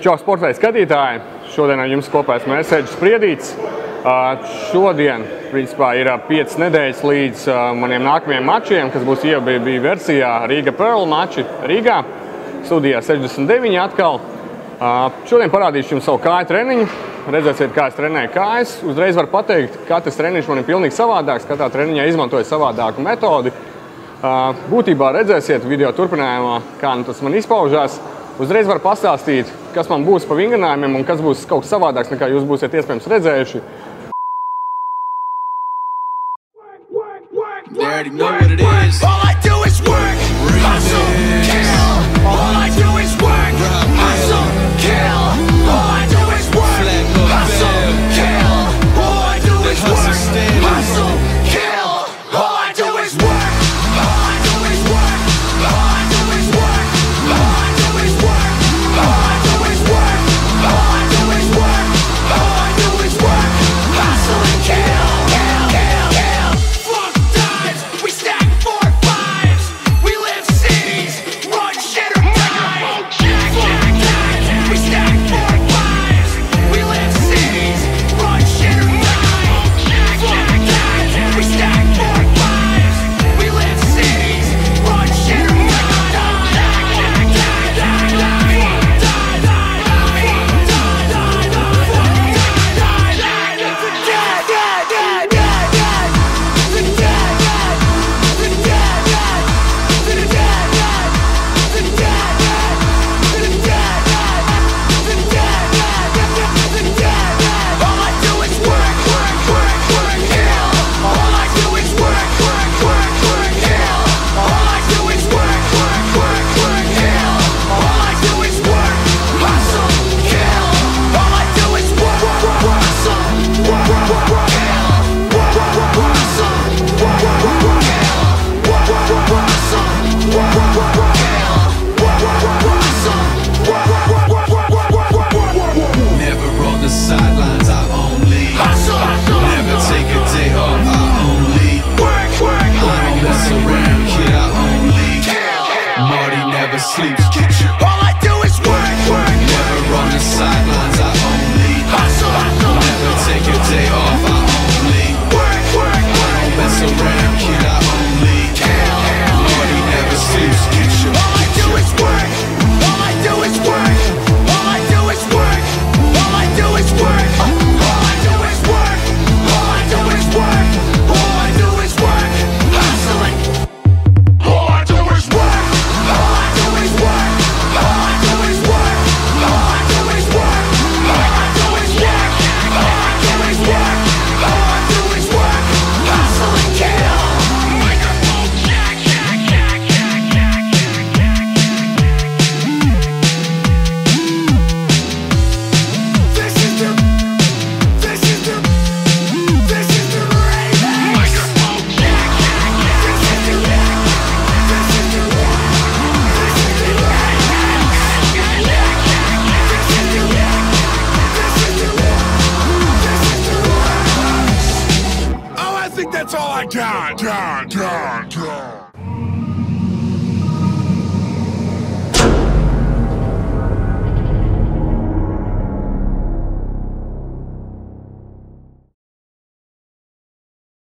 Čau, sporta skatītāji! Šodien ar jums kopā esmu Seģis Spriedītis. Šodien, principā, ir 5 nedēļas līdz maniem nākamajiem mačiem, kas būs IFBB versijā Riga Pearl mači Rīgā. Studijā 69 atkal. Šodien parādīšu jums savu kāju treniņu. Redzēsiet, kā es trenēju kājas. Uzreiz var pateikt, ka katrs treniņš man ir pilnīgi savādāks. Katrā treniņā izmantoju savādāku metodi. Būtībā redzēsiet video turpinājumā, kā tas man izpaužās. Uzreiz var pastāstīt, kas man būs pa vingrinājumiem un kas būs kaut kas savādāks, nekā jūs būsiet iespējams redzējuši. That's all I got.